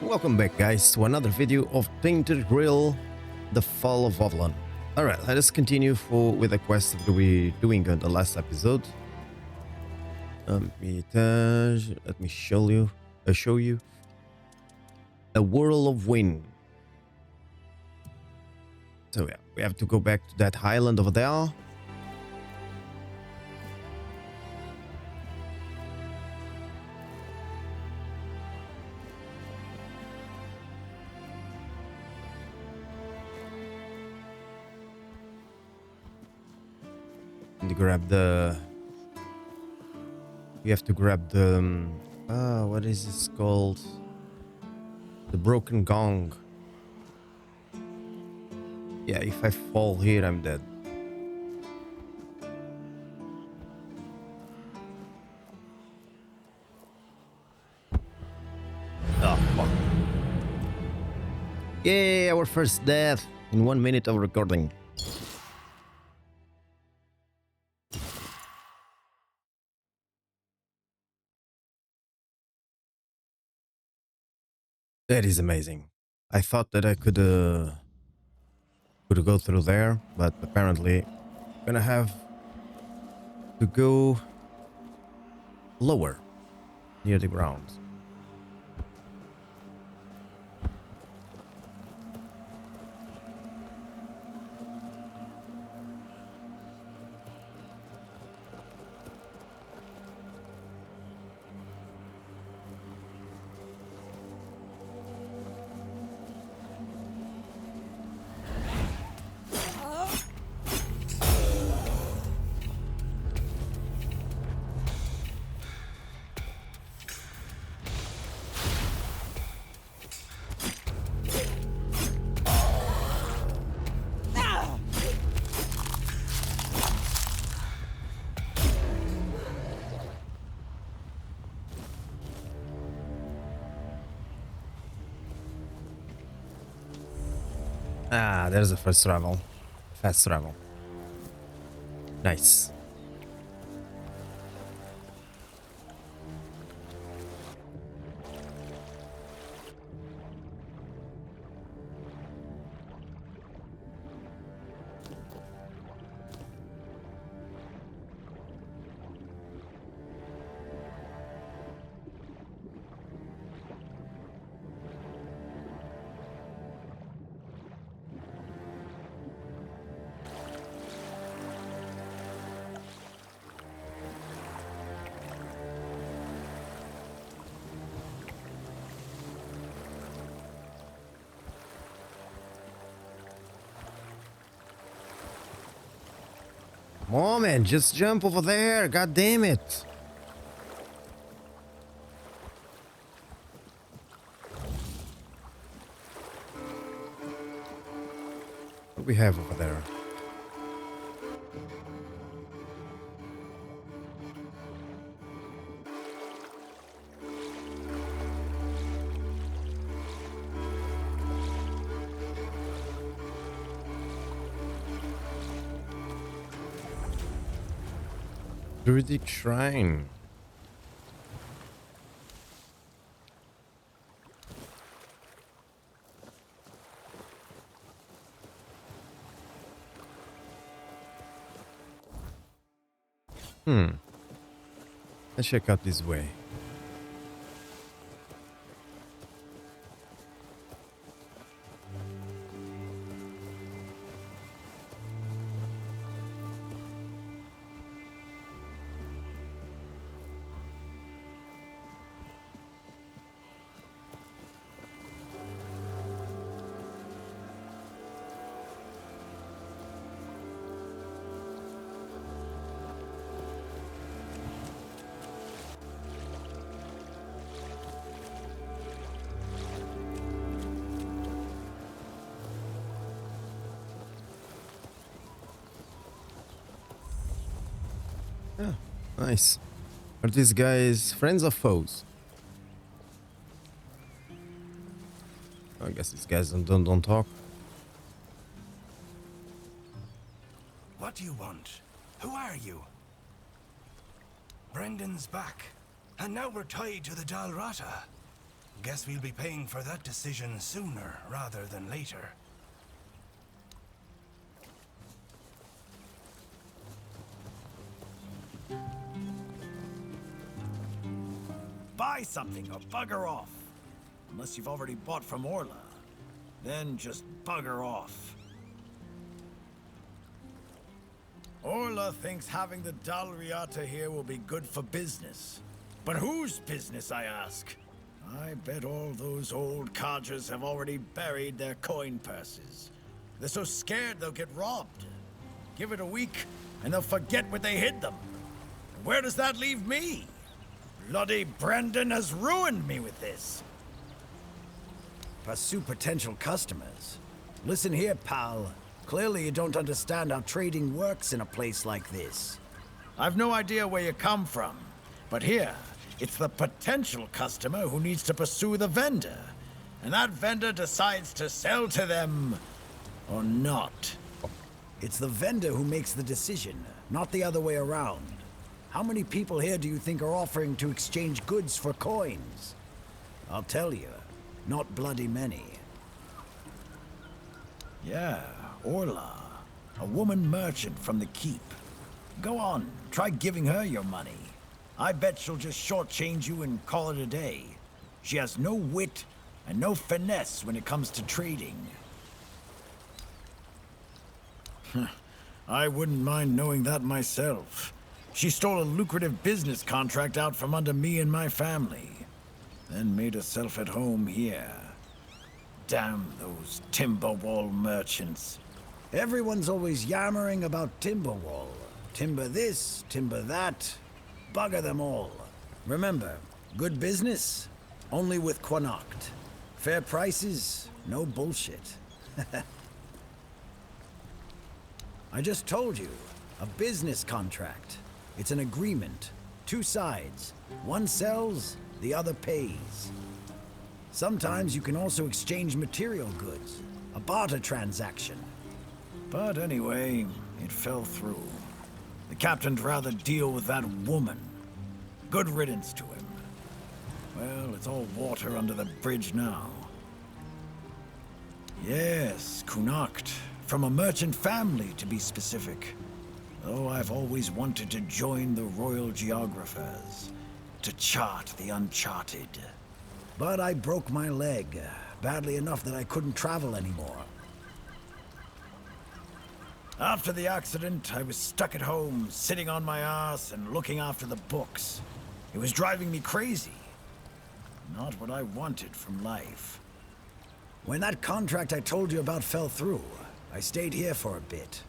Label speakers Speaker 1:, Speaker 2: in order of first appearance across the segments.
Speaker 1: Welcome back, guys, to another video of Tainted Grail, the Fall of Avalon. Alright, let us continue with the quest that we were doing on the last episode. Let me show you a whirl of wind. So yeah, we have to go back to that island over there. And grab the... We have to grab the... what is this called? The broken gong. Yeah, if I fall here, I'm dead. Oh, fuck. Yay, our first death in 1 minute of recording. That is amazing. I thought that I could go through there, but apparently I'm gonna have to go lower, near the ground. Ah, there's the first travel. Fast travel. Nice. Come on, man, just jump over there. God damn it. What do we have over there? Druidic Shrine. Let's check out this way. Yeah, nice. Are these guys friends or foes? I guess these guys don't talk.
Speaker 2: What do you want? Who are you? Brendan's back, and now we're tied to the Dalrata. Guess we'll be paying for that decision sooner rather than later.
Speaker 3: Buy something or bugger off. Unless you've already bought from Orla. Then just bugger off. Orla thinks having the Dalriata here will be good for business. But whose business, I ask? I bet all those old codgers have already buried their coin purses. They're so scared they'll get robbed. Give it a week, and they'll forget where they hid them. And where does that leave me? Bloody Brendan has ruined me with this. Pursue potential customers. Listen here, pal. Clearly you don't understand how trading works in a place like this. I've no idea where you come from, but here, it's the potential customer who needs to pursue the vendor. And that vendor decides to sell to them or not. It's the vendor who makes the decision, not the other way around. How many people here do you think are offering to exchange goods for coins? I'll tell you, not bloody many. Yeah, Orla, a woman merchant from the keep. Go on, try giving her your money. I bet she'll just shortchange you and call it a day. She has no wit and no finesse when it comes to trading. I wouldn't mind knowing that myself. She stole a lucrative business contract out from under me and my family, then made herself at home here. Damn those Timberwall merchants. Everyone's always yammering about Timberwall. Timber this, timber that. Bugger them all. Remember, good business, only with Connacht. Fair prices, no bullshit. I just told you, a business contract. It's an agreement. Two sides. One sells, the other pays. Sometimes you can also exchange material goods. A barter transaction. But anyway, it fell through. The captain'd rather deal with that woman. Good riddance to him. Well, it's all water under the bridge now. Yes, Connacht. From a merchant family, to be specific. Though I've always wanted to join the royal geographers, to chart the uncharted. But I broke my leg, badly enough that I couldn't travel anymore. After the accident, I was stuck at home, sitting on my ass and looking after the books. It was driving me crazy. Not what I wanted from life. When that contract I told you about fell through, I stayed here for a bit.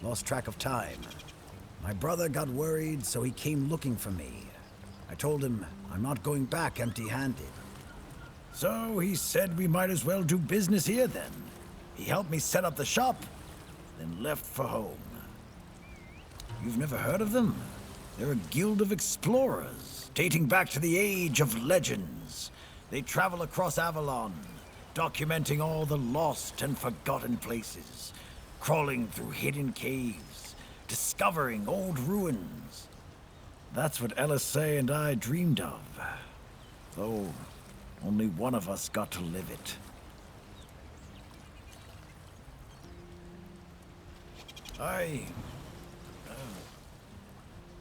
Speaker 3: Lost track of time. My brother got worried, so he came looking for me. I told him I'm not going back empty-handed. So he said we might as well do business here then. He helped me set up the shop, then left for home. You've never heard of them? They're a guild of explorers, dating back to the age of legends. They travel across Avalon, documenting all the lost and forgotten places. Crawling through hidden caves, discovering old ruins. That's what LSA and I dreamed of. Though, only one of us got to live it.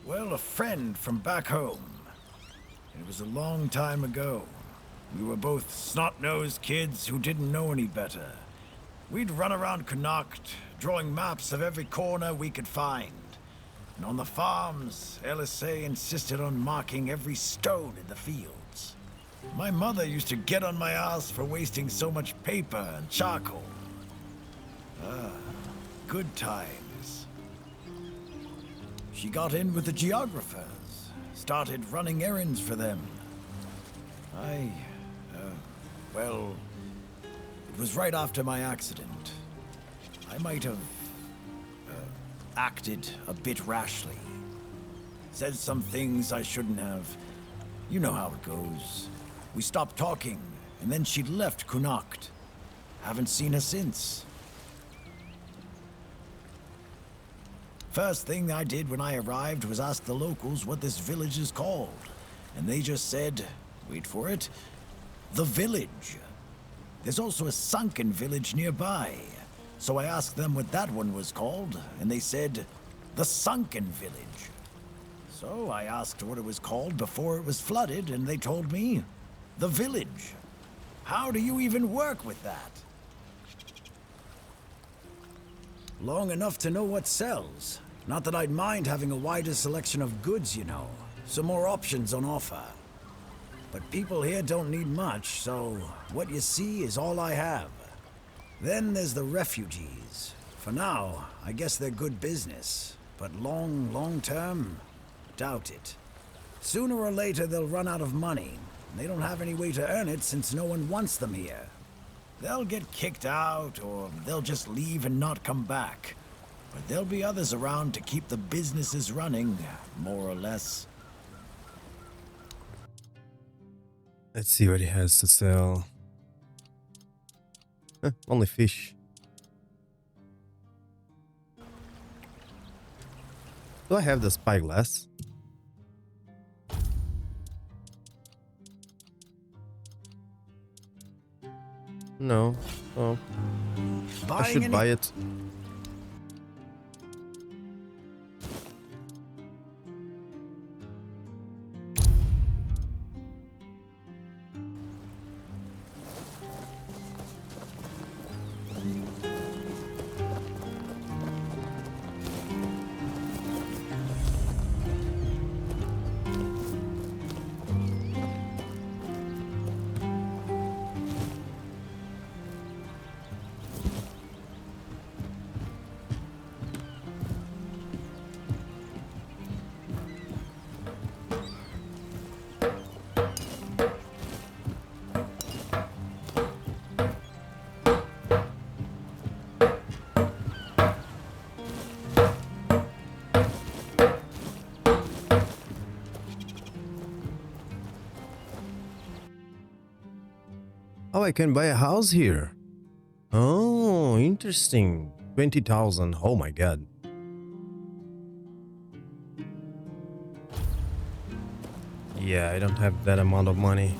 Speaker 3: Well, a friend from back home. It was a long time ago. We were both snot-nosed kids who didn't know any better. We'd run around Connacht, drawing maps of every corner we could find. And on the farms, LSA insisted on marking every stone in the fields. My mother used to get on my ass for wasting so much paper and charcoal. Good times. She got in with the geographers, started running errands for them. Well, it was right after my accident. I might have acted a bit rashly. Said some things I shouldn't have. You know how it goes. We stopped talking, and then she'd left Connacht. Haven't seen her since. First thing I did when I arrived was ask the locals what this village is called. And they just said, wait for it, The village. There's also a sunken village nearby. So I asked them what that one was called, and they said, the Sunken Village. So I asked what it was called before it was flooded, and they told me, the village. How do you even work with that? Long enough to know what sells. Not that I'd mind having a wider selection of goods, you know. Some more options on offer. But people here don't need much, so what you see is all I have. Then there's the refugees. For now, I guess they're good business. But long term, doubt it. Sooner or later they'll run out of money. They don't have any way to earn it since no one wants them here. They'll get kicked out, or they'll just leave and not come back. But there'll be others around to keep the businesses running, more or less.
Speaker 1: Let's see what he has to sell. Only fish. Do I have the spyglass? No. Oh. I should buy it. Oh, I can buy a house here. Oh, interesting. 20,000. Oh my god. Yeah, I don't have that amount of money.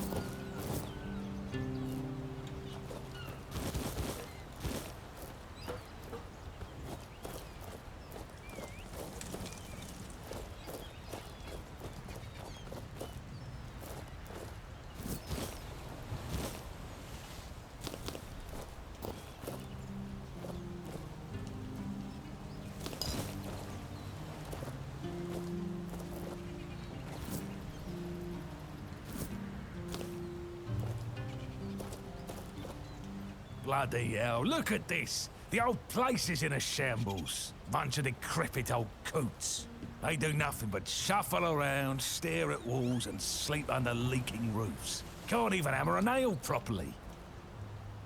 Speaker 2: Bloody hell, look at this! The old place is in a shambles. Bunch of decrepit old coots. They do nothing but shuffle around, stare at walls, and sleep under leaking roofs. Can't even hammer a nail properly.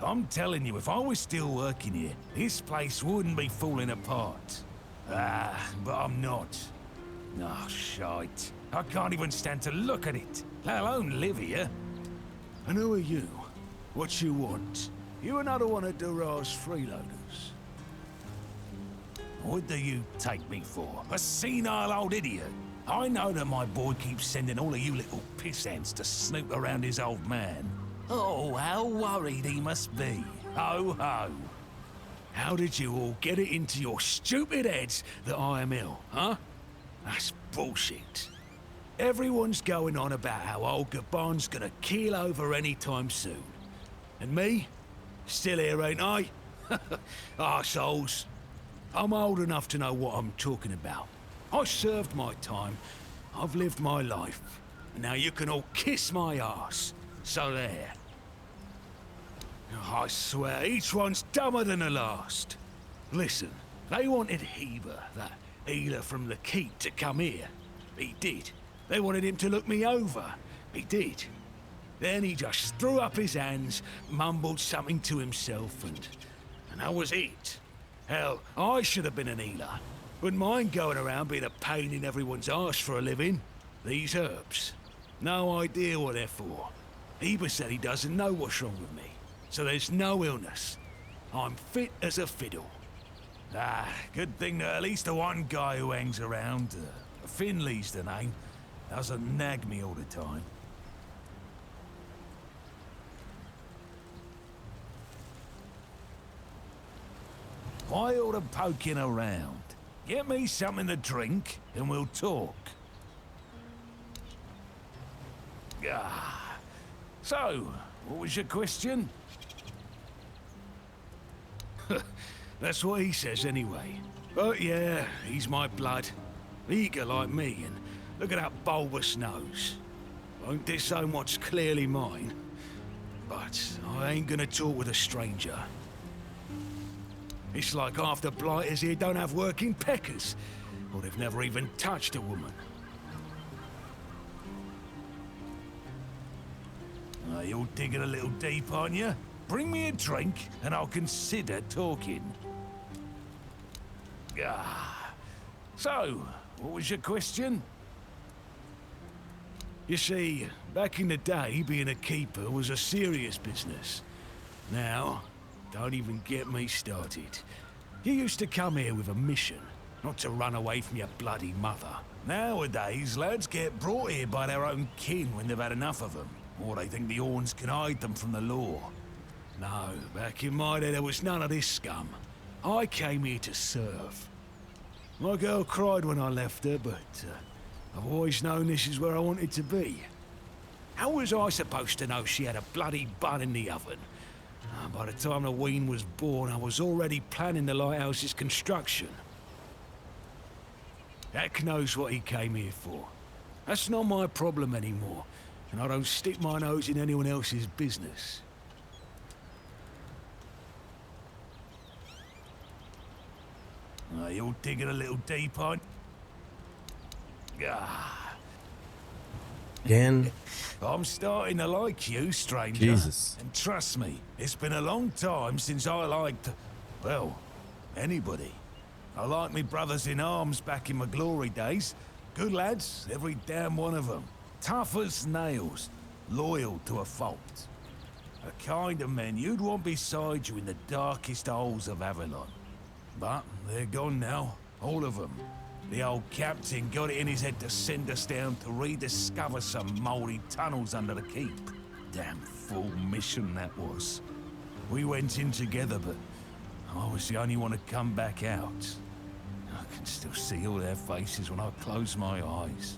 Speaker 2: I'm telling you, if I was still working here, this place wouldn't be falling apart. But I'm not. Oh, shite. I can't even stand to look at it, let alone live here. And who are you? What you want? You another one of Durar's freeloaders? What do you take me for? A senile old idiot? I know that my boy keeps sending all of you little piss-ants to snoop around his old man. Oh, how worried he must be. Ho ho. How did you all get it into your stupid heads that I am ill, huh? That's bullshit. Everyone's going on about how old Gabon's gonna keel over any time soon. And me? Still here, ain't I? Arseholes. I'm old enough to know what I'm talking about. I served my time. I've lived my life. And now you can all kiss my arse. So there. I swear, each one's dumber than the last. Listen, they wanted Heber, that healer from the keep, to come here. He did. They wanted him to look me over. He did. Then he just threw up his hands, mumbled something to himself, and that was it. Hell, I should have been an healer. Wouldn't mind going around being a pain in everyone's arse for a living. These herbs. No idea what they're for. Heber said he doesn't know what's wrong with me, so there's no illness. I'm fit as a fiddle. Good thing that at least the one guy who hangs around, Finley's the name, doesn't nag me all the time. Why all the poking around? Get me something to drink and we'll talk. Ah. So, what was your question? That's what he says anyway. But yeah, he's my blood. Eager like me, and look at that bulbous nose. Won't disown what's clearly mine. But I ain't gonna talk with a stranger. It's like half the blighters here don't have working peckers, or they've never even touched a woman. You're digging a little deep, aren't you? Bring me a drink, and I'll consider talking. Ah. So, what was your question? You see, back in the day, being a keeper was a serious business. Now, don't even get me started. You used to come here with a mission, not to run away from your bloody mother. Nowadays, lads get brought here by their own kin when they've had enough of them, or they think the Orns can hide them from the law. No, back in my day there was none of this scum. I came here to serve. My girl cried when I left her, but I've always known this is where I wanted to be. How was I supposed to know she had a bloody bun in the oven? By the time the wean was born, I was already planning the lighthouse's construction. Heck knows what he came here for. That's not my problem anymore, and I don't stick my nose in anyone else's business. You're digging a little deep, aren't you? Ah.
Speaker 1: Again.
Speaker 2: I'm starting to like you, stranger.
Speaker 1: Jesus.
Speaker 2: And trust me, it's been a long time since I liked, well, anybody. I liked me brothers in arms back in my glory days. Good lads, every damn one of them. Tough as nails, loyal to a fault. A kind of men you'd want beside you in the darkest holes of Avalon. But they're gone now, all of them. The old captain got it in his head to send us down to rediscover some mouldy tunnels under the keep. Damn fool mission that was. We went in together, but I was the only one to come back out. I can still see all their faces when I close my eyes.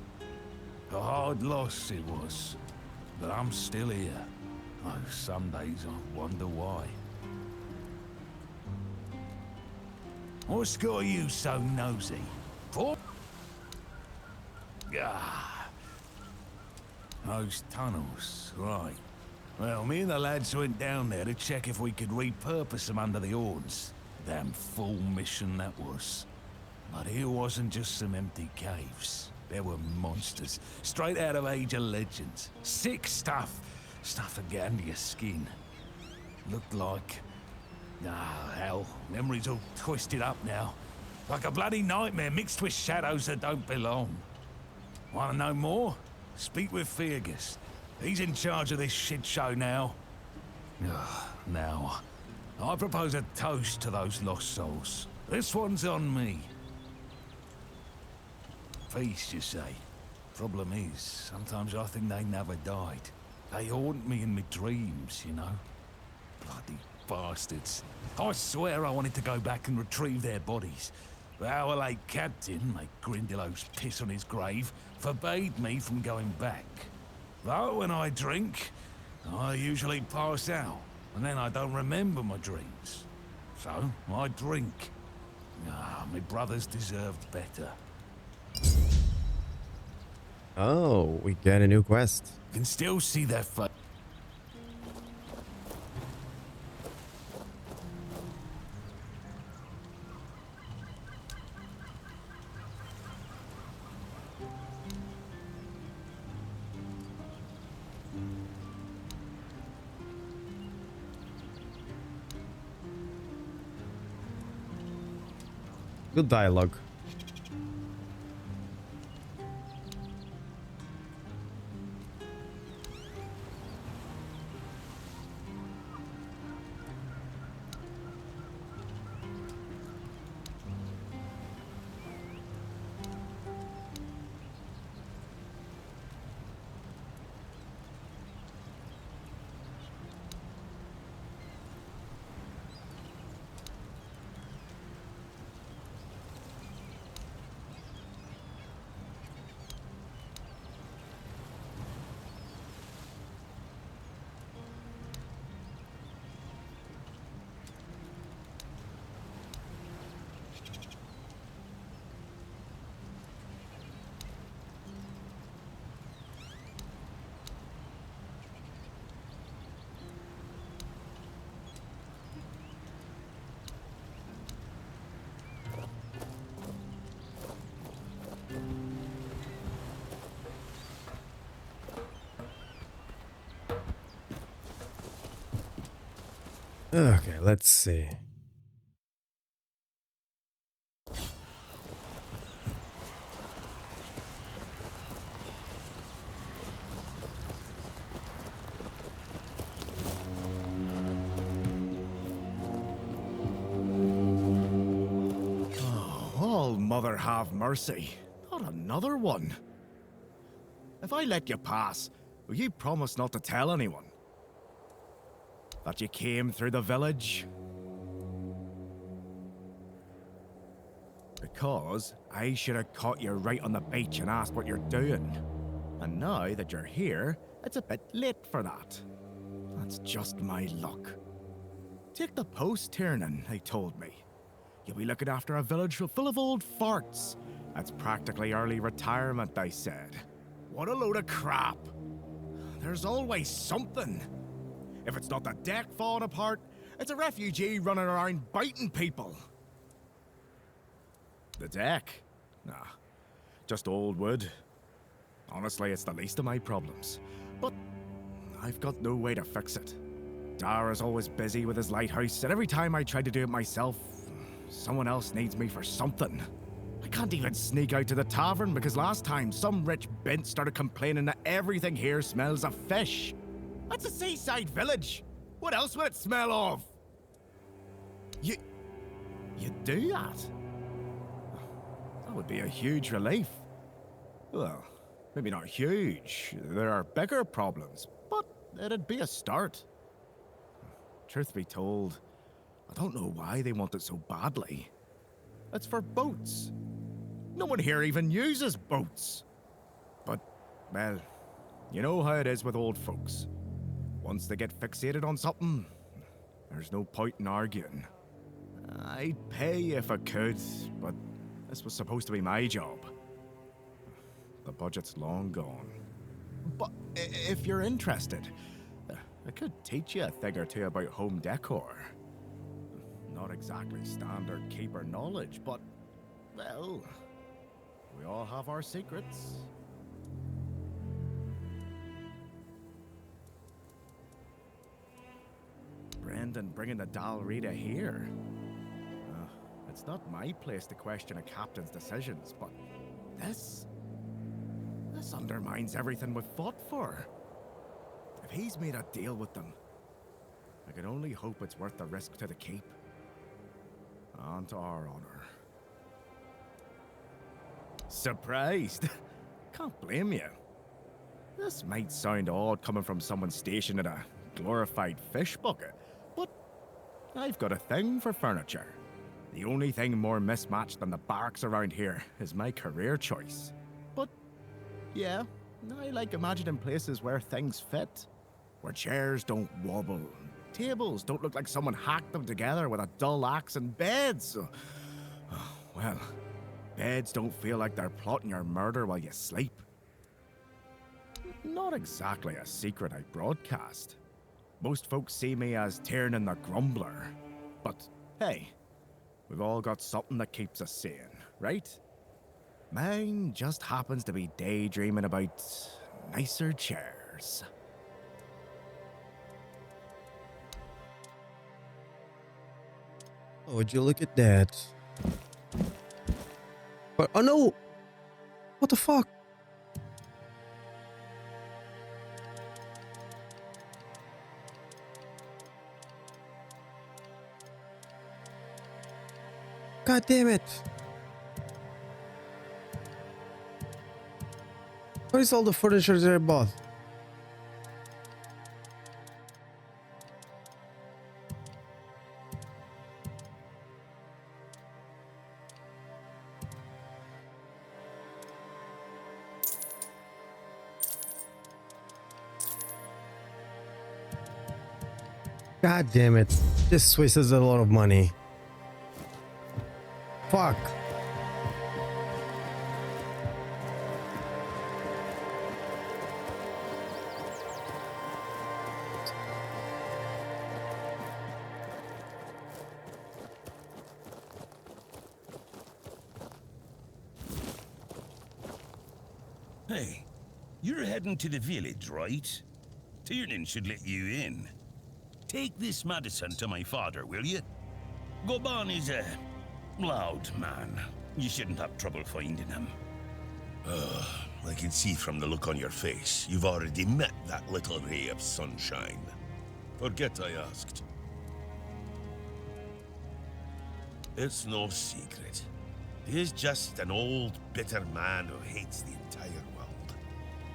Speaker 2: A hard loss it was, but I'm still here. Oh, some days I wonder why. What's got you so nosy? For? Ah. Those tunnels, right. Well, me and the lads went down there to check if we could repurpose them under the Orns. Damn fool mission that was. But here wasn't just some empty caves. There were monsters, straight out of Age of Legends. Sick stuff. Stuff to get under your skin. Looked like... Ah, hell, memory's all twisted up now. Like a bloody nightmare mixed with shadows that don't belong. Want to know more? Speak with Fergus. He's in charge of this shit show now. Now, I propose a toast to those lost souls. This one's on me. Feast, you say? Problem is, sometimes I think they never died. They haunt me in my dreams, you know? Bloody bastards. I swear I wanted to go back and retrieve their bodies. But our late captain, like Grindelows piss on his grave, forbade me from going back. Though when I drink, I usually pass out, and then I don't remember my dreams. So, I drink. My brothers deserved better.
Speaker 1: Oh, we get a new quest.
Speaker 2: Can still see their face.
Speaker 1: Good dialogue. Okay, let's see.
Speaker 4: Oh, Mother have mercy. Not another one. If I let you pass, will you promise not to tell anyone? That you came through the village? Because I should have caught you right on the beach and asked what you're doing. And now that you're here, it's a bit late for that. That's just my luck. Take the post, Tiernan, they told me. You'll be looking after a village full of old farts. That's practically early retirement, they said. What a load of crap. There's always something. If it's not the deck falling apart, it's a refugee running around biting people. The deck? Nah, just old wood. Honestly, it's the least of my problems. But I've got no way to fix it. Dara's always busy with his lighthouse, and every time I try to do it myself, someone else needs me for something. I can't even sneak out to the tavern because last time some rich bint started complaining that everything here smells of fish. That's a seaside village. What else would it smell of? You do that? That would be a huge relief. Well, maybe not huge. There are bigger problems, but it'd be a start. Truth be told, I don't know why they want it so badly. It's for boats. No one here even uses boats. But, well, you know how it is with old folks. Once they get fixated on something, there's no point in arguing. I'd pay if I could, but this was supposed to be my job. The budget's long gone. But if you're interested, I could teach you a thing or two about home decor. Not exactly standard keeper knowledge, but, well, we all have our secrets. Brendan bringing the Dalrita here. It's not my place to question a captain's decisions, but this undermines everything we've fought for. If he's made a deal with them, I can only hope it's worth the risk to the keep. And to our honor. Surprised? Can't blame you. This might sound odd coming from someone stationed in a glorified fish bucket, but I've got a thing for furniture. The only thing more mismatched than the barracks around here is my career choice. But, yeah, I like imagining places where things fit. Where chairs don't wobble, tables don't look like someone hacked them together with a dull axe, and beds, well, beds don't feel like they're plotting your murder while you sleep. Not exactly a secret I broadcast. Most folks see me as Tiernan the Grumbler. But, hey, we've all got something that keeps us sane, right? Mine just happens to be daydreaming about nicer chairs.
Speaker 1: Oh, would you look at that? But, oh no! What the fuck? God damn it! Where is all the furniture that I bought? God damn it. This wastes a lot of money. Fuck.
Speaker 2: Hey, you're heading to the village, right? Tiernan should let you in. Take this medicine to my father, will you? Goban is a loud man. You shouldn't have trouble finding him. I can see from the look on your face, you've already met that little ray of sunshine. Forget I asked. It's no secret. He's just an old, bitter man who hates the entire world.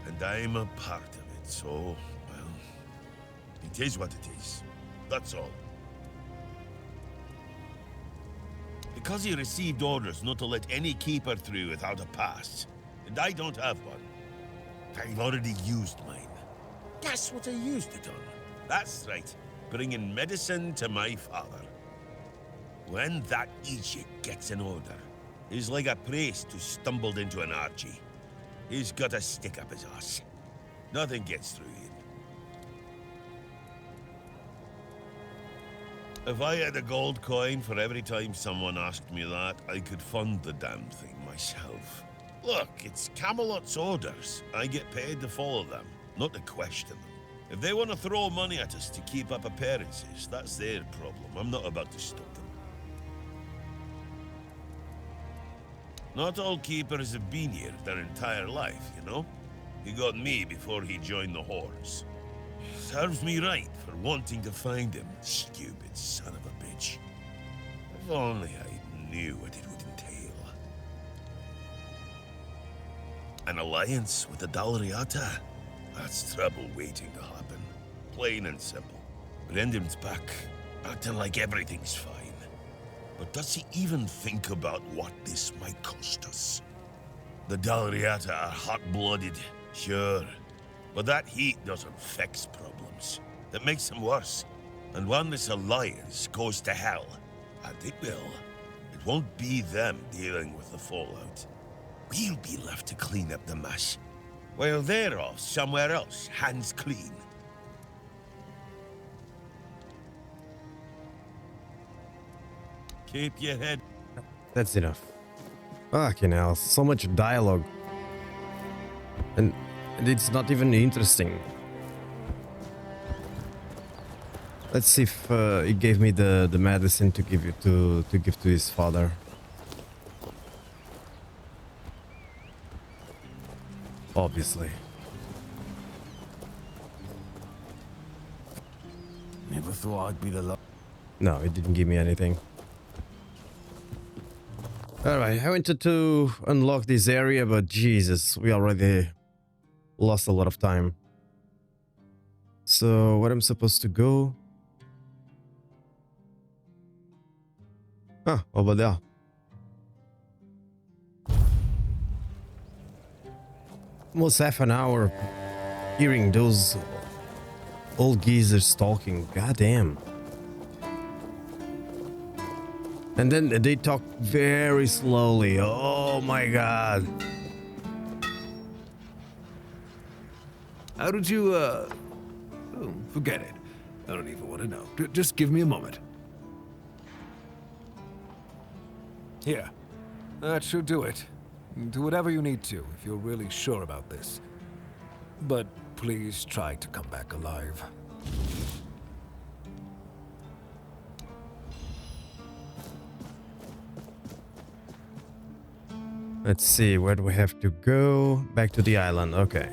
Speaker 2: And I'm a part of it, so, well, it is what it is. That's all. Because he received orders not to let any keeper through without a pass. And I don't have one. I've already used mine. Guess what I used it on? That's right, bringing medicine to my father. When that Egypt gets an order, he's like a priest who stumbled into an orgy. He's got a stick up his ass. Nothing gets through him. If I had a gold coin for every time someone asked me that, I could fund the damn thing myself. Look, it's Camelot's orders. I get paid to follow them, not to question them. If they want to throw money at us to keep up appearances, that's their problem. I'm not about to stop them. Not all keepers have been here their entire life, you know? He got me before he joined the Hordes. Serves me right for wanting to find him, stupid son of a bitch. If only I knew what it would entail. An alliance with the Dalriata? That's trouble waiting to happen. Plain and simple. Brendan's back, acting like everything's fine. But does he even think about what this might cost us? The Dalriata are hot-blooded, sure. But that heat doesn't fix problems. It makes them worse. And when this alliance goes to hell, and it will, it won't be them dealing with the fallout. We'll be left to clean up the mess, while they're off somewhere else, hands clean. Keep your head.
Speaker 1: That's enough. Fucking hell, so much dialogue. And it's not even interesting. Let's see if he gave me the medicine to give to give to his father. Obviously.
Speaker 3: Never thought I'd be the last.
Speaker 1: No, it didn't give me anything. Alright, I wanted to unlock this area, but Jesus, we already lost a lot of time. So, where I'm supposed to go? Ah, over there. Almost half an hour hearing those old geezers talking. Goddamn. And then they talk very slowly. Oh my god.
Speaker 5: How did you, Oh, forget it. I don't even want to know. Just give me a moment. Here. That should do it. Do whatever you need to, if you're really sure about this. But please try to come back alive.
Speaker 1: Let's see, where do we have to go? Back to the island, okay.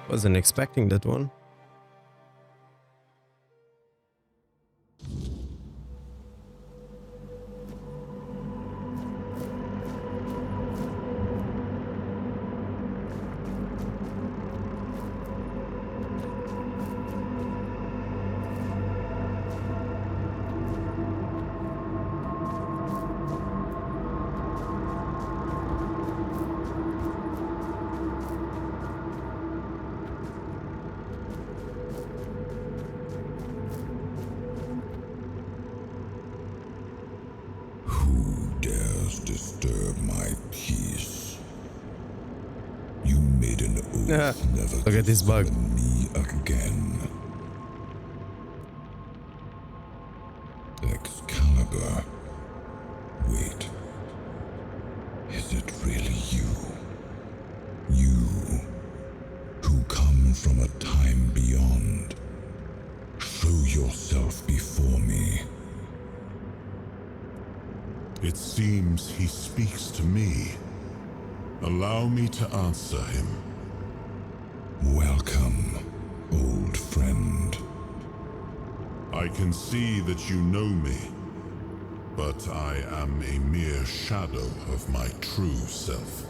Speaker 1: Wasn't expecting that one.
Speaker 6: Disturb my peace. You made an oath never
Speaker 1: Look
Speaker 6: to
Speaker 1: at this bug.
Speaker 6: summon me again. Excalibur. Wait. Is it really you? You, who come from a time beyond. Show yourself before me.
Speaker 7: It seems he speaks to me. Allow me to answer him.
Speaker 6: Welcome, old friend.
Speaker 7: I can see that you know me, but I am a mere shadow of my true self.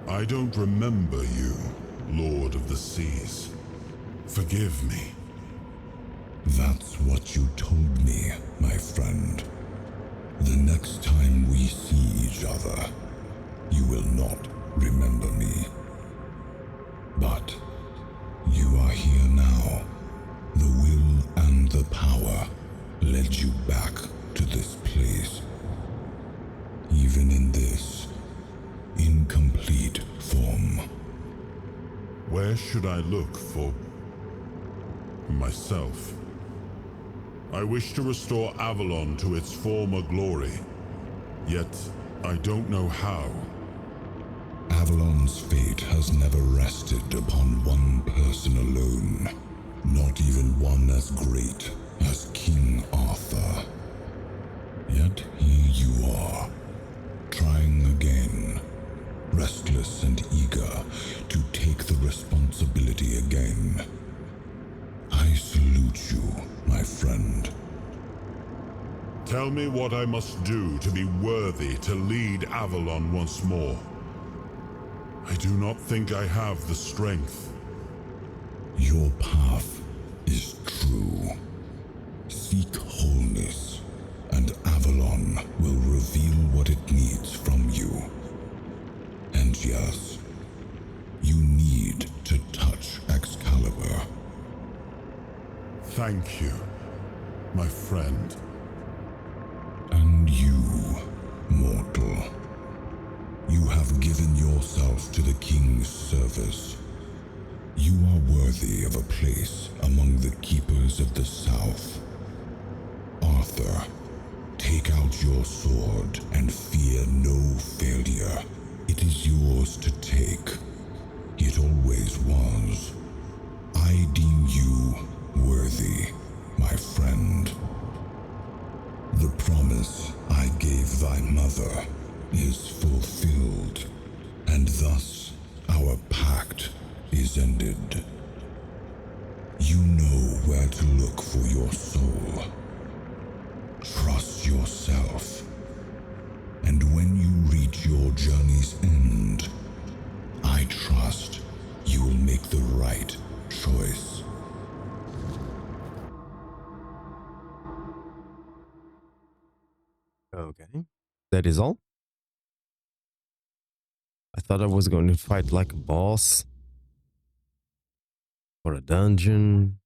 Speaker 7: I don't remember you, Lord of the Seas. Forgive me.
Speaker 6: That's what you told me, my friend. The next time we see each other, you will not remember me. But you are here now. The will and the power led you back to this place. Even in this incomplete form.
Speaker 7: Where should I look for myself? I wish to restore Avalon to its former glory, yet I don't know how.
Speaker 6: Avalon's fate has never rested upon one person alone, not even one as great as King Arthur. Yet here you are, trying again, restless and eager to take the responsibility again. I salute you, my friend.
Speaker 7: Tell me what I must do to be worthy to lead Avalon once more. I do not think I have the strength.
Speaker 6: Your path is true. Seek wholeness, and Avalon will reveal what it needs from you. And yes, you need to touch Excalibur.
Speaker 7: Thank you, my friend.
Speaker 6: And you, mortal. You have given yourself to the King's service. You are worthy of a place among the keepers of the South. Arthur, take out your sword and fear no failure. It is yours to take. It always was. I deem you worthy, my friend. The promise I gave thy mother is fulfilled, and thus our pact is ended. You know where to look for your soul. Trust yourself, and when you reach your journey's end, I trust you will make the right choice.
Speaker 1: Okay. That is all? I thought I was going to fight like a boss. Or a dungeon.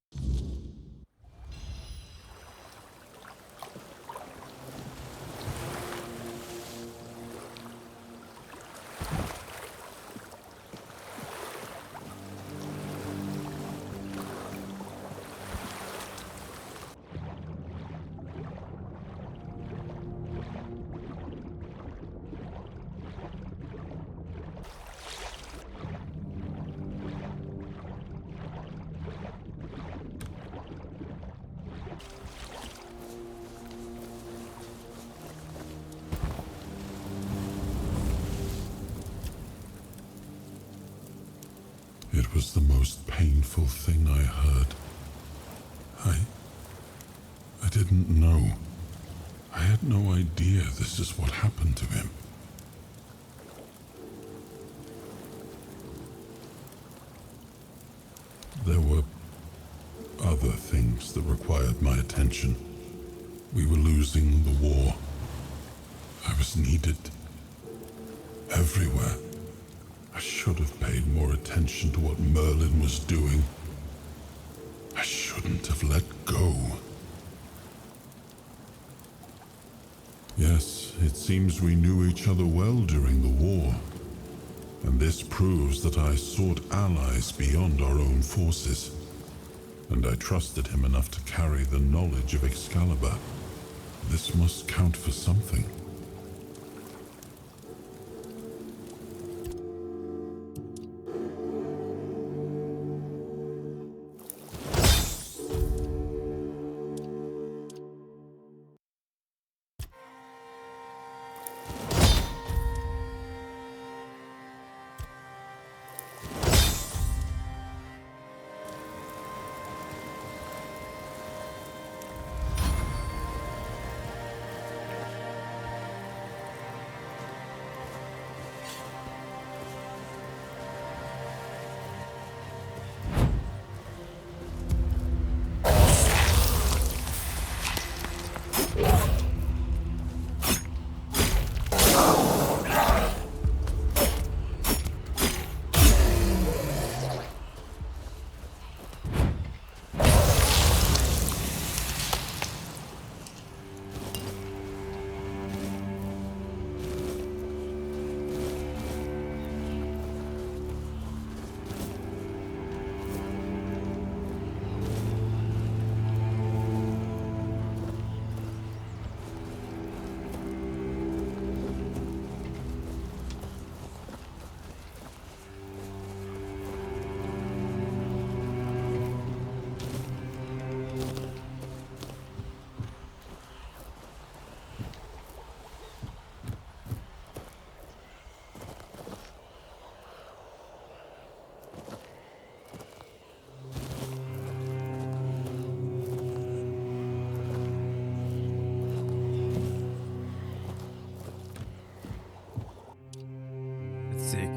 Speaker 7: It was the most painful thing I heard. I didn't know. I had no idea this is what happened to him. There were other things that required my attention. We were losing the war. I was needed everywhere. I should have paid more attention to what Merlin was doing. I shouldn't have let go. Yes, it seems we knew each other well during the war. And this proves that I sought allies beyond our own forces. And I trusted him enough to carry the knowledge of Excalibur. This must count for something.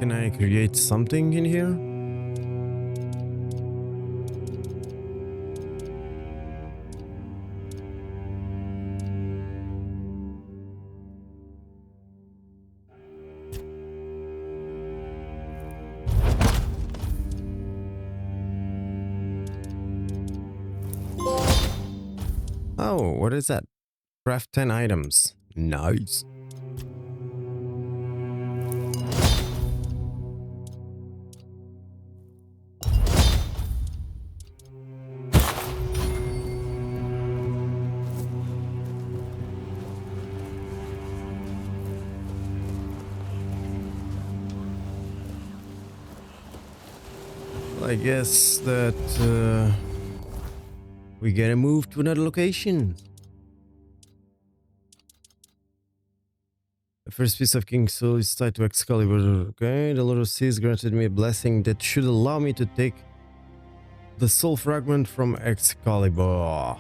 Speaker 1: Can I create something in here? Oh, what is that? Craft 10 items. Nice. I guess that we gotta move to another location. The first piece of King's Soul is tied to Excalibur. Okay, the Lord of Seas granted me a blessing that should allow me to take the soul fragment from Excalibur.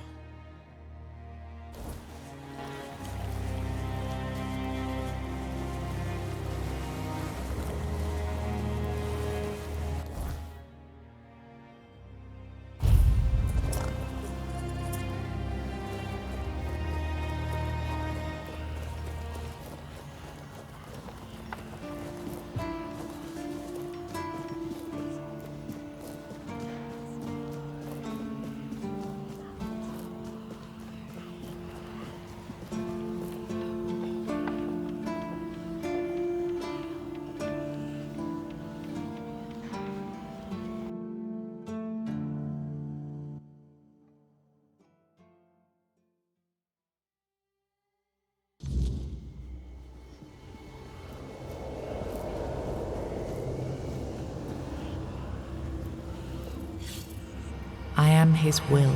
Speaker 8: I am his will,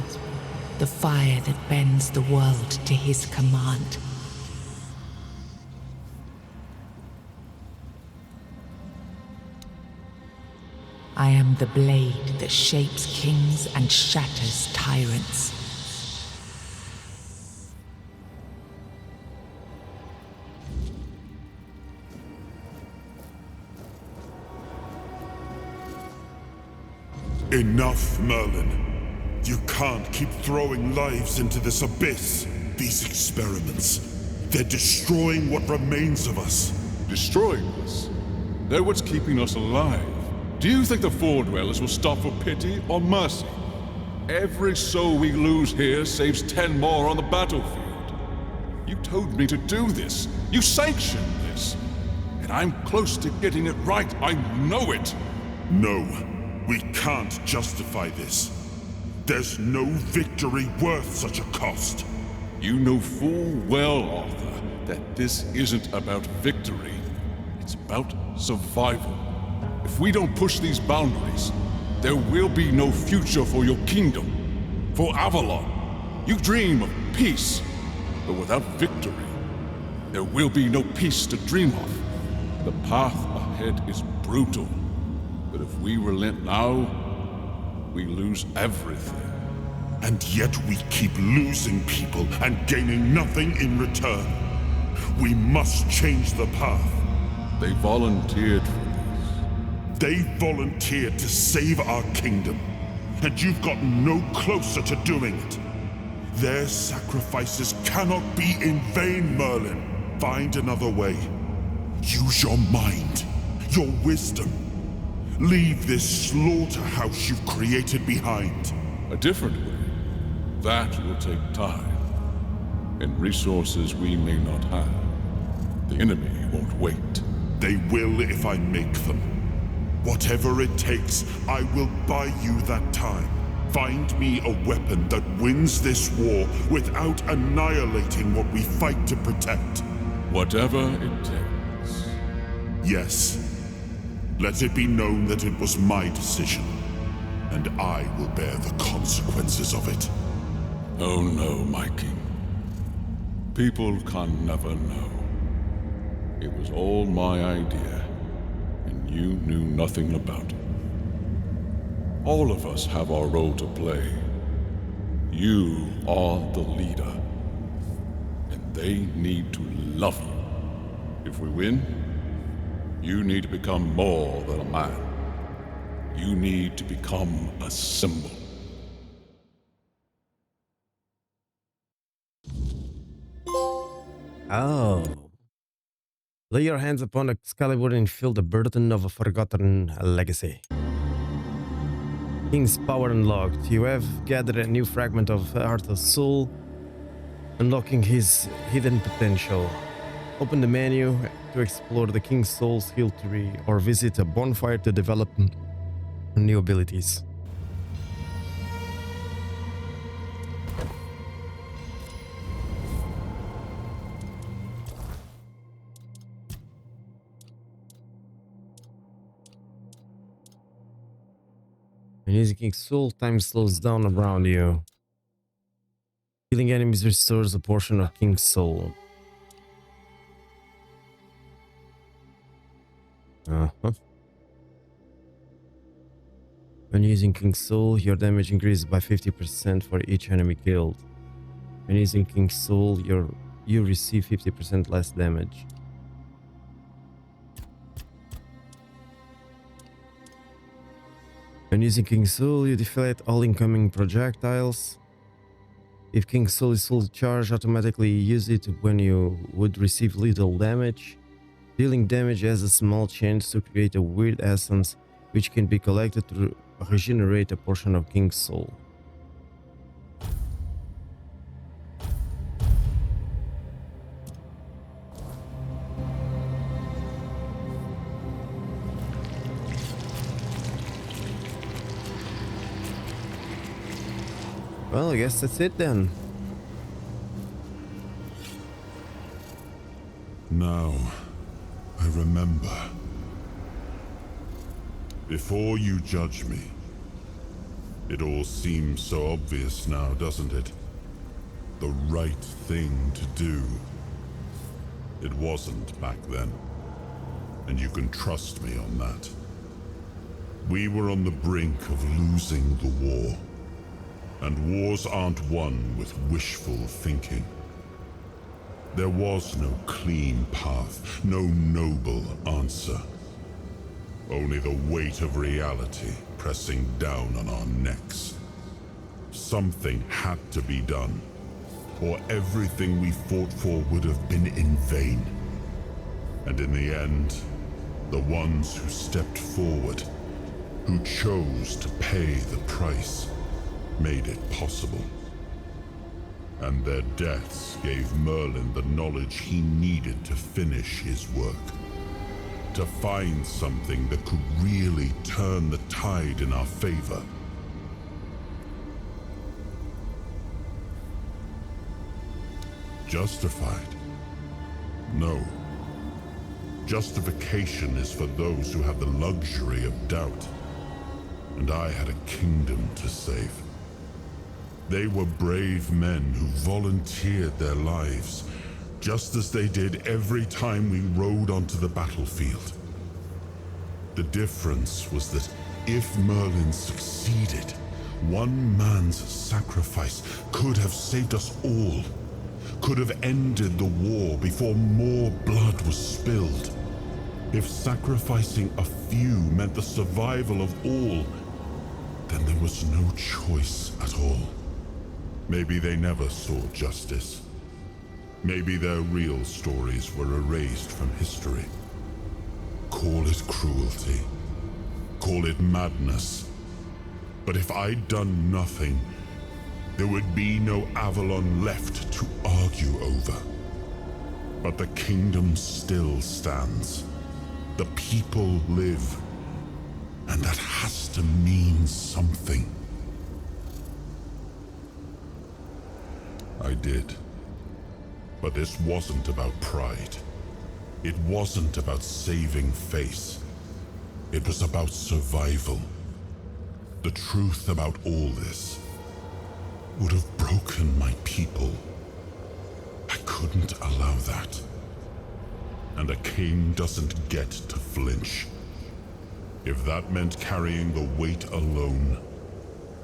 Speaker 8: the fire that bends the world to his command. I am the blade that shapes kings and shatters tyrants.
Speaker 7: Enough, Merlin. You can't keep throwing lives into this abyss. These experiments, they're destroying what remains of us.
Speaker 9: Destroying us? They're what's keeping us alive. Do you think the Fall Dwellers will stop for pity or mercy? Every soul we lose here saves 10 more on the battlefield. You told me to do this. You sanctioned this. And I'm close to getting it right. I know it.
Speaker 7: No, we can't justify this. There's no victory worth such a cost.
Speaker 9: You know full well, Arthur, that this isn't about victory. It's about survival. If we don't push these boundaries, there will be no future for your kingdom, for Avalon. You dream of peace, but without victory, there will be no peace to dream of. The path ahead is brutal, but if we relent now, we lose everything.
Speaker 7: And yet we keep losing people and gaining nothing in return. We must change the path.
Speaker 9: They volunteered for this.
Speaker 7: They volunteered to save our kingdom, and you've gotten no closer to doing it. Their sacrifices cannot be in vain, Merlin. Find another way. Use your mind, your wisdom. Leave this slaughterhouse you've created behind.
Speaker 9: A different way. That will take time, and resources we may not have. The enemy won't wait.
Speaker 7: They will if I make them. Whatever it takes, I will buy you that time. Find me a weapon that wins this war without annihilating what we fight to protect.
Speaker 9: Whatever it takes.
Speaker 7: Yes. Let it be known that it was my decision, and I will bear the consequences of it.
Speaker 9: Oh no, my king. People can never know. It was all my idea, and you knew nothing about it. All of us have our role to play. You are the leader, and they need to love you. If we win, you need to become more than a man. You need to become a symbol.
Speaker 1: Oh. Lay your hands upon Excalibur and feel the burden of a forgotten legacy. King's power unlocked. You have gathered a new fragment of Arthur's soul, unlocking his hidden potential. Open the menu to explore the King's soul skill tree or visit a bonfire to develop new abilities. When using King's soul, time slows down around you. Killing enemies restores a portion of King's soul. When using King's soul, your damage increases by 50% for each enemy killed. When using King's soul, you receive 50% less damage. When using King's soul, you deflect all incoming projectiles. If King's soul is fully charged, automatically use it when you would receive little damage. Dealing damage has a small chance to create a weird essence, which can be collected to regenerate a portion of King's soul. Well, I guess that's it then.
Speaker 7: Now, I remember. Before you judge me, it all seems so obvious now, doesn't it? The right thing to do. It wasn't back then, and you can trust me on that. We were on the brink of losing the war. And wars aren't won with wishful thinking. There was no clean path, no noble answer. Only the weight of reality pressing down on our necks. Something had to be done, or everything we fought for would have been in vain. And in the end, the ones who stepped forward, who chose to pay the price, made it possible. And their deaths gave Merlin the knowledge he needed to finish his work. To find something that could really turn the tide in our favor. Justified? No. Justification is for those who have the luxury of doubt. And I had a kingdom to save. They were brave men who volunteered their lives, just as they did every time we rode onto the battlefield. The difference was that if Merlin succeeded, one man's sacrifice could have saved us all, could have ended the war before more blood was spilled. If sacrificing a few meant the survival of all, then there was no choice at all. Maybe they never saw justice. Maybe their real stories were erased from history. Call it cruelty. Call it madness. But if I'd done nothing, there would be no Avalon left to argue over. But the kingdom still stands. The people live. And that has to mean something. I did. But this wasn't about pride. It wasn't about saving face. It was about survival. The truth about all this would have broken my people. I couldn't allow that. And a king doesn't get to flinch. If that meant carrying the weight alone,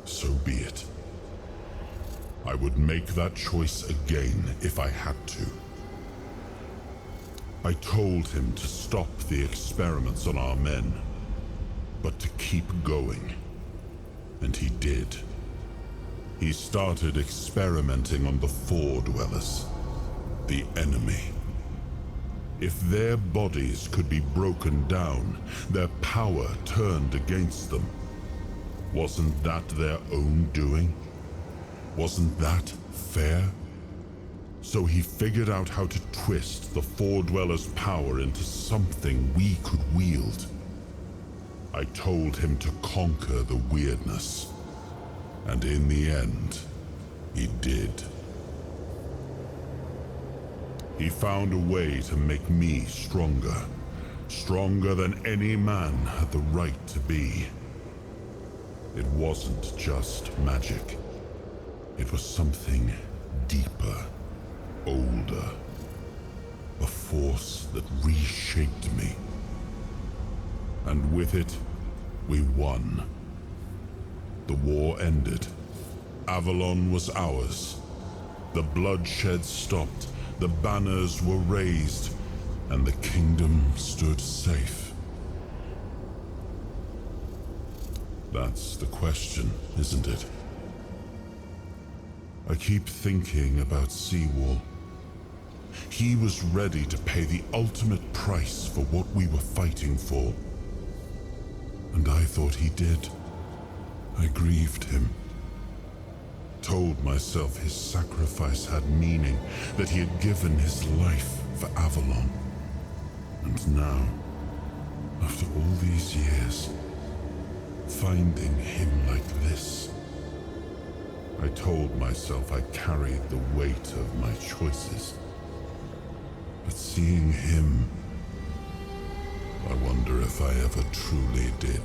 Speaker 7: so be it. I would make that choice again if I had to. I told him to stop the experiments on our men, but to keep going. And he did. He started experimenting on the Four Dwellers, the enemy. If their bodies could be broken down, their power turned against them, wasn't that their own doing? Wasn't that fair? So he figured out how to twist the Four Dwellers' power into something we could wield. I told him to conquer the Wyrdness. And in the end, he did. He found a way to make me stronger. Stronger than any man had the right to be. It wasn't just magic. It was something deeper, older. A force that reshaped me. And with it, we won. The war ended. Avalon was ours. The bloodshed stopped. The banners were raised. And the kingdom stood safe. That's the question, isn't it? I keep thinking about Seawall. He was ready to pay the ultimate price for what we were fighting for. And I thought he did. I grieved him. Told myself his sacrifice had meaning, that he had given his life for Avalon. And now, after all these years, finding him like this, I told myself I carried the weight of my choices. But seeing him, I wonder if I ever truly did.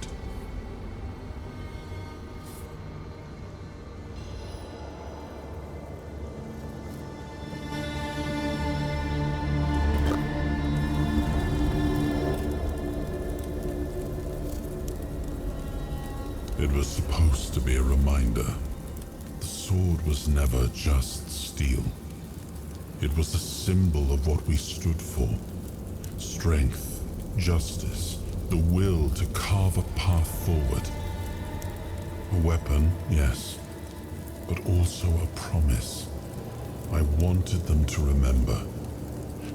Speaker 7: It was supposed to be a reminder. The sword was never just steel. It was a symbol of what we stood for. Strength, justice, the will to carve a path forward. A weapon, yes, but also a promise. I wanted them to remember,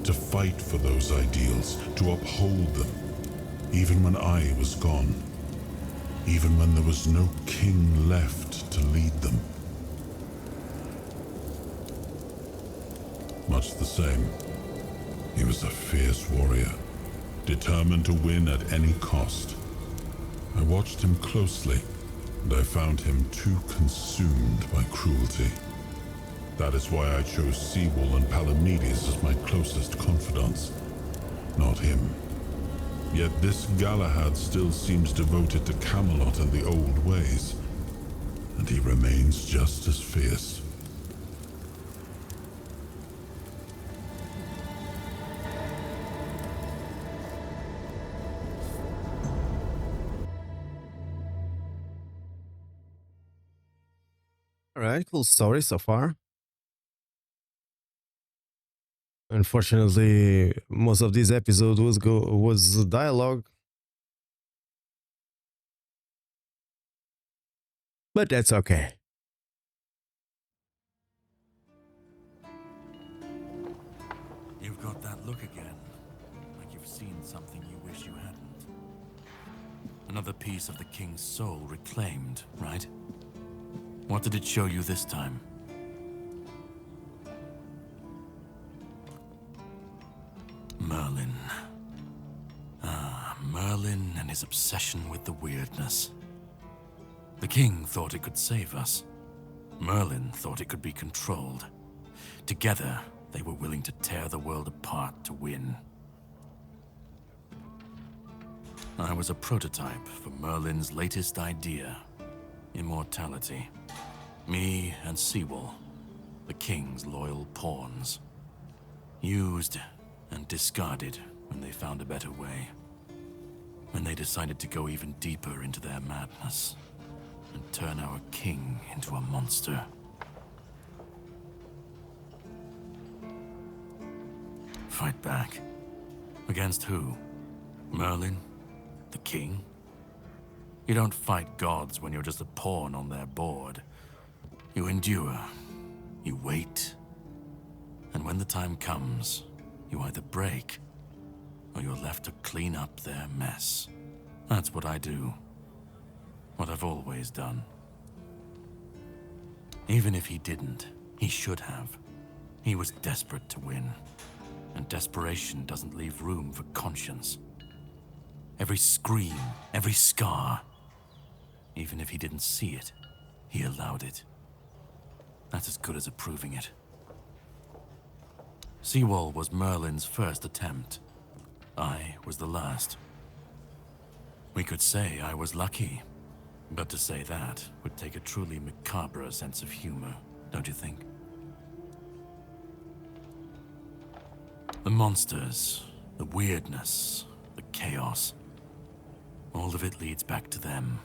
Speaker 7: to fight for those ideals, to uphold them, even when I was gone, even when there was no king left to lead them. Much the same. He was a fierce warrior, determined to win at any cost. I watched him closely, and I found him too consumed by cruelty. That is why I chose Seawall and Palamedes as my closest confidants, not him. Yet this Galahad still seems devoted to Camelot and the old ways, and he remains just as fierce.
Speaker 1: All right, cool story so far. Unfortunately, most of this episode was dialogue, but that's okay.
Speaker 2: You've got that look again, like you've seen something you wish you hadn't. Another piece of the king's soul reclaimed, right? What did it show you this time? Merlin. Ah, Merlin and his obsession with the Wyrdness. The king thought it could save us. Merlin thought it could be controlled. Together, they were willing to tear the world apart to win. I was a prototype for Merlin's latest idea, immortality. Me and Seawall, the king's loyal pawns. Used and discarded when they found a better way. When they decided to go even deeper into their madness and turn our king into a monster. Fight back. Against who? Merlin? The king? You don't fight gods when you're just a pawn on their board. You endure. You wait. And when the time comes, you either break, or you're left to clean up their mess. That's what I do. What I've always done. Even if he didn't, he should have. He was desperate to win. And desperation doesn't leave room for conscience. Every scream, every scar. Even if he didn't see it, he allowed it. That's as good as approving it. Seawall was Merlin's first attempt. I was the last. We could say I was lucky, but to say that would take a truly macabre sense of humor, don't you think? The monsters, the weirdness, the chaos, all of it leads back to them.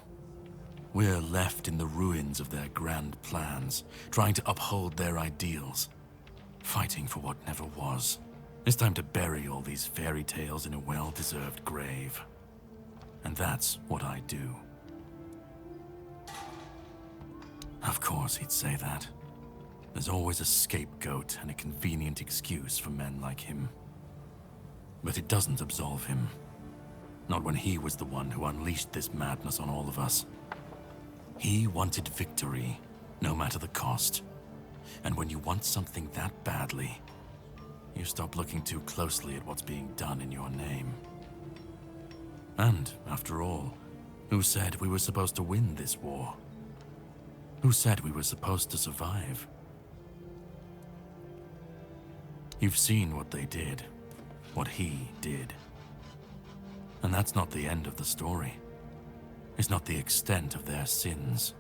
Speaker 2: We're left in the ruins of their grand plans, trying to uphold their ideals, fighting for what never was. It's time to bury all these fairy tales in a well-deserved grave. And that's what I do. Of course he'd say that. There's always a scapegoat and a convenient excuse for men like him. But it doesn't absolve him. Not when he was the one who unleashed this madness on all of us. He wanted victory, no matter the cost. And when you want something that badly, you stop looking too closely at what's being done in your name. And, after all, who said we were supposed to win this war? Who said we were supposed to survive? You've seen what they did, what he did. And that's not the end of the story. It's not the extent of their sins.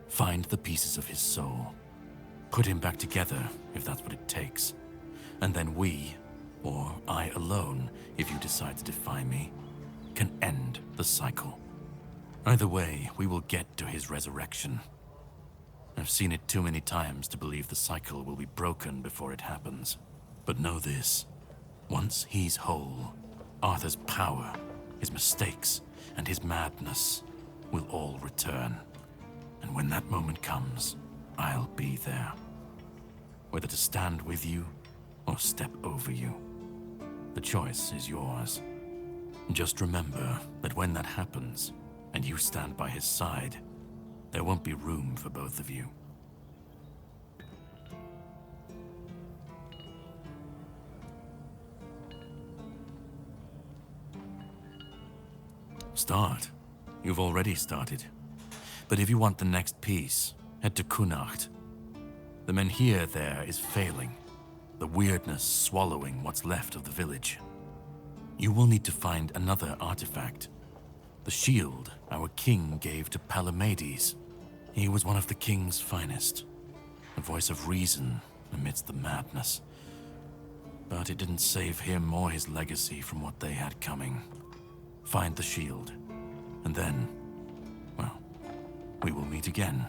Speaker 2: Find the pieces of his soul. Put him back together, if that's what it takes. And then we, or I alone, if you decide to defy me, can end the cycle.
Speaker 10: Either way, we will get to his resurrection. I've seen it too many times to believe the cycle will be broken before it happens. But know this. Once he's whole, Arthur's power, his mistakes, and his madness will all return. And when that moment comes, I'll be there. Whether to stand with you or step over you. The choice is yours. Just remember that when that happens, and you stand by his side, there won't be room for both of you. Start. You've already started. But if you want the next piece, head to Kunacht. The menhir there is failing, the Wyrdness swallowing what's left of the village. You will need to find another artifact. The shield our king gave to Palamedes. He was one of the king's finest, a voice of reason amidst the madness. But it didn't save him or his legacy from what they had coming. Find the shield, and then, well, we will meet again.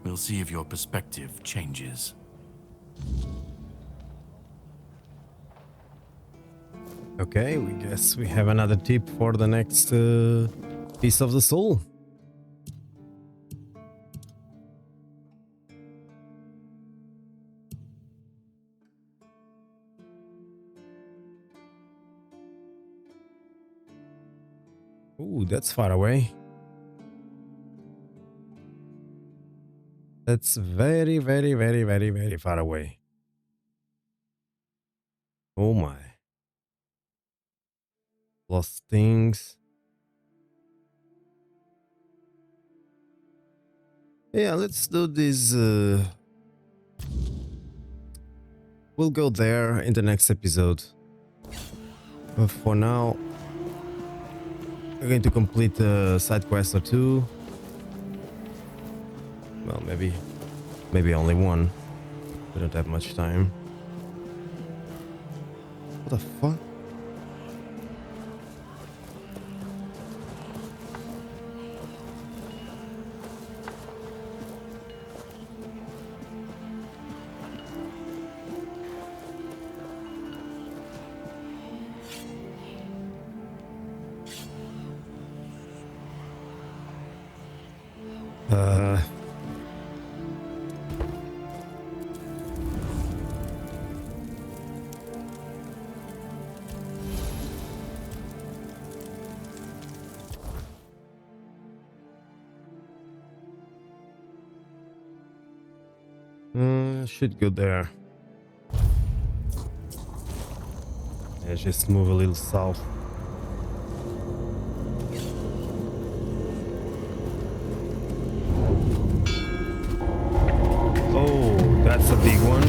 Speaker 10: We'll see if your perspective changes.
Speaker 1: Okay, we guess we have another tip for the next piece of the soul. Ooh, that's far away. That's very, very, very, very, very far away. Oh my. Lost things. Yeah, let's do this. We'll go there in the next episode. But for now, we're going to complete a side quest or two. Well, maybe only one. We don't have much time. What the fuck? Should go there. Yeah, just move a little south. Oh, that's a big one.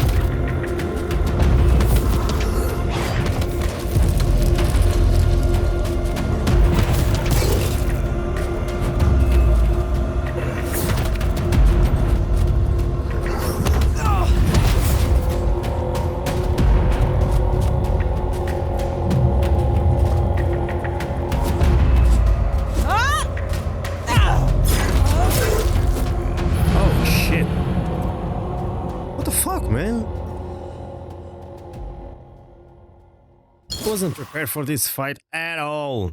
Speaker 1: Wasn't prepared for this fight at all.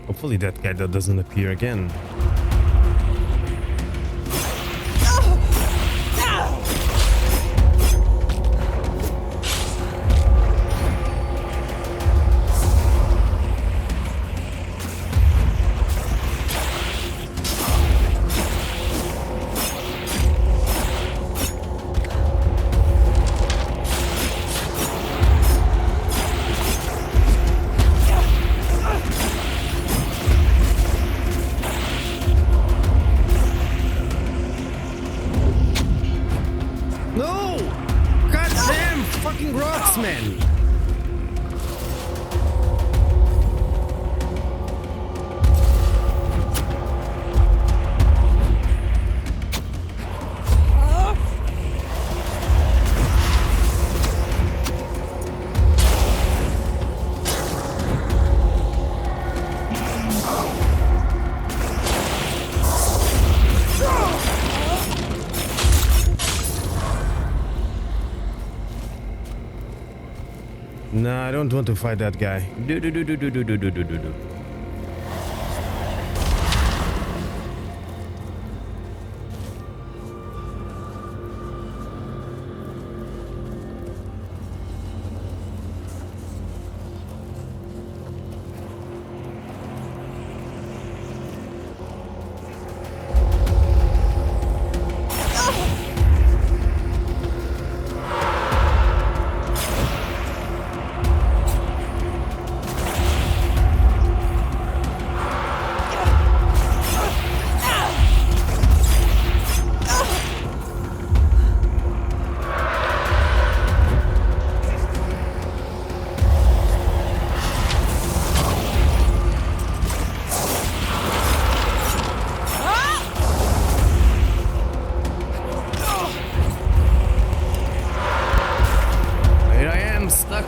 Speaker 1: Hopefully that guy doesn't appear again. No! God damn fucking rocks, man! No, I don't want to fight that guy. Do.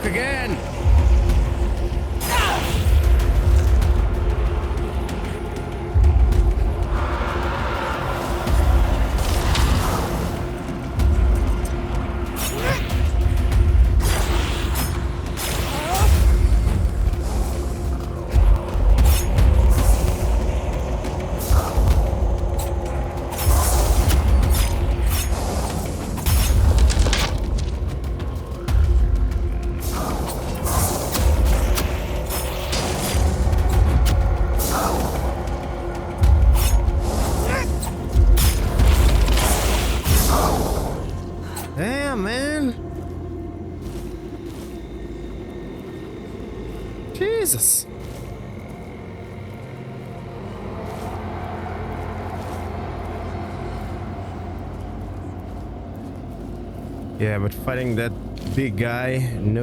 Speaker 1: Again. Damn, man. Jesus. Yeah, but fighting that big guy, no.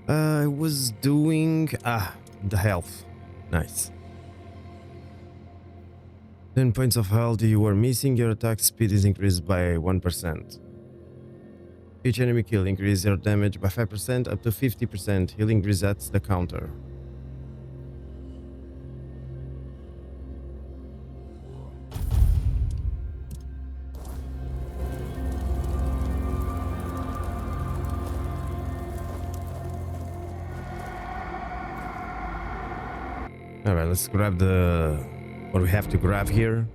Speaker 1: I was doing the health. Nice. 10 points of health you were missing. Your attack speed is increased by 1%. Each enemy kill increases your damage by 5% up to 50%. Healing resets the counter. Alright, let's grab what we have to grab here.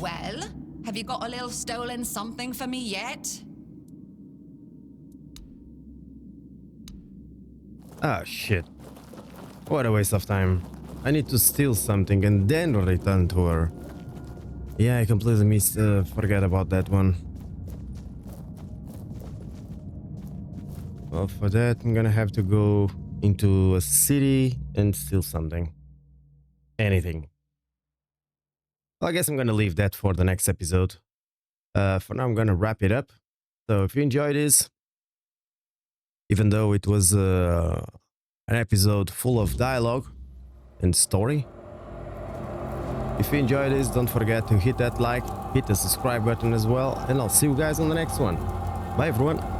Speaker 11: Well, have you got a little stolen something for me yet?
Speaker 1: Ah, shit. What a waste of time. I need to steal something and then return to her. Yeah, I completely forget about that one. Well, for that, I'm gonna have to go into a city and steal something. Anything. Well, I guess I'm gonna leave that for the next episode. For now, I'm gonna wrap it up. So if you enjoyed this, even though it was an episode full of dialogue and story, if you enjoyed this, don't forget to hit that like, hit the subscribe button as well, and I'll see you guys on the next one. Bye everyone.